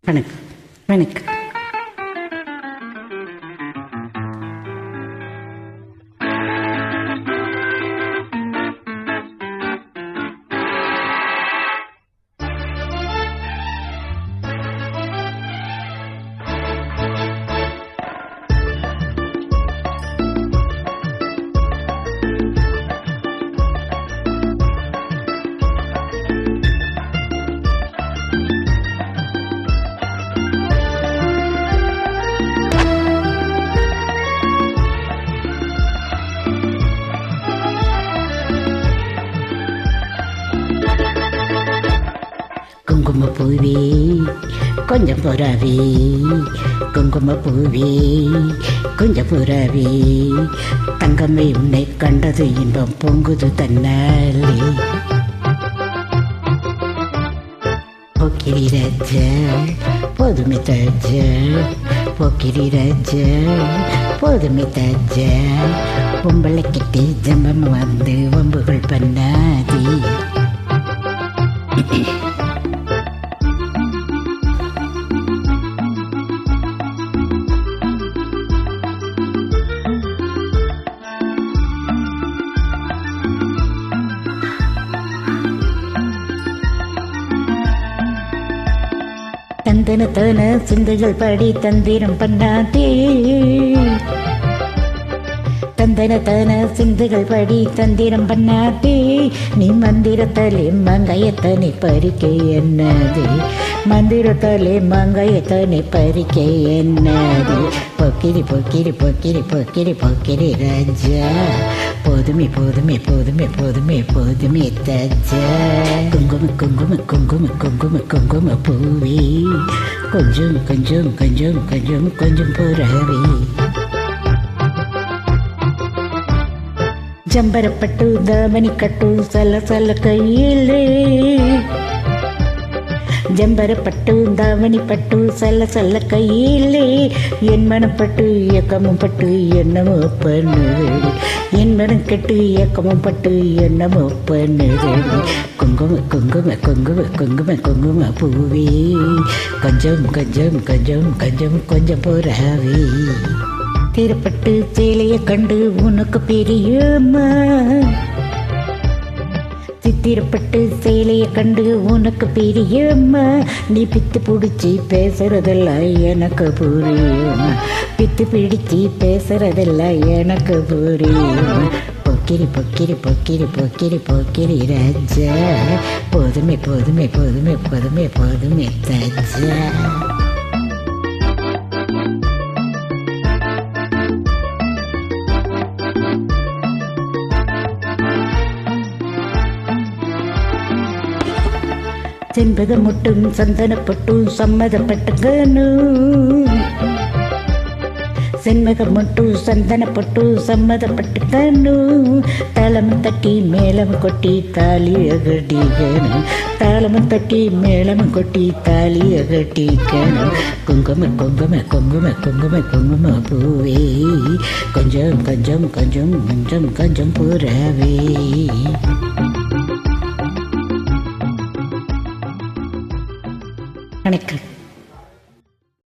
வணக்கம் வணக்கம். குங்குமப்பூவே கொஞ்சம் புறாவே, குங்குமப்பூவே கொஞ்சம் புறாவே, தங்கமே உன்னை கண்டது இன்பம் பொங்குது தன்னாலே. போக்கிரி ராஜா போதுமே தாஜா, போக்கிரி ராஜா போதுமே தாஜா, பொம்பளை கிட்டே ஜம்பம் வந்து வம்புகள் பண்ணாதே. தந்தனத்தான சிந்தைகள் பாடி தந்திரம் பண்ணாதே, தந்தனத்தான சிந்தைகள் பாடி தந்திரம் பண்ணாதே, நீ மந்திரத்தாலே மாங்காயத்தானே பறிக்கை என்னது, மந்திரத்தாலே மாங்காயத்தானே பறிக்கை என்னது. பொக்கிரி பொக்கிரி பொக்கிரி பொக்கிரி பொக்கிரி ராஜா, போதுமே போதுமே போதுமே போதுமே போதுமே தாஜா. குங்கும குங்கும குங்கும குங்கும குங்கும பூவே கொஞ்சம் கொஞ்சம் கொஞ்சம் கொஞ்சம் கொஞ்சம் புறாவே, ஜம்பரப்பட்டு தாவணி கட்டு சல சல கையிலே, ஜம்பரப்பட்டு தாவணி பட்டு சல்ல சல்ல கையிலே, என் மனப்பட்டு இயக்கமும் பட்டு என்னமோ பண்ணுது, என் மனம் கெட்டு இயக்கமும் பட்டு என்னமோ பண்ணுது. குங்கும குங்கும குங்கும குங்கும குங்கும பூவே கொஞ்சம் கொஞ்சம் கொஞ்சம் கொஞ்சம் கொஞ்சம் புறாவே, தீரப்பட்டு சேலையை கண்டு உனக்கு பெரியுமா, சித்திரப்பட்டு சேலையை கண்டு உனக்கு பெரியுமா, நீ பித்து பிடிச்சி பேசுறதெல்லாம் எனக்கு புரியுமா, பித்து பிடிச்சி பேசுறதெல்லாம் எனக்கு புரியுமா. பொக்கிரி பொக்கிரி பொக்கிரி பொக்கிரி பொக்கிரி ராஜா, போதுமே போதுமே போதுமே போதுமே போதுமே தாஜா. செண்பகம் மட்டும் சந்தனப்பட்டும் சம்மதப்பட்டுக்கணும், செண்பகம் மட்டும் சந்தனப்பட்டும் சம்மதப்பட்டுக்கணும், தாளம் தட்டி மேளம் கொட்டி தாலி அகட்டிக்கணும், தாளம் தட்டி மேளம் கொட்டி தாலி அகட்டிக்கணும். குங்கும குங்கும குங்கும குங்கும குங்கும பூவே கொஞ்சம் கொஞ்சம் கொஞ்சம் கொஞ்சம் கொஞ்சம் புறாவே. வணக்கம்.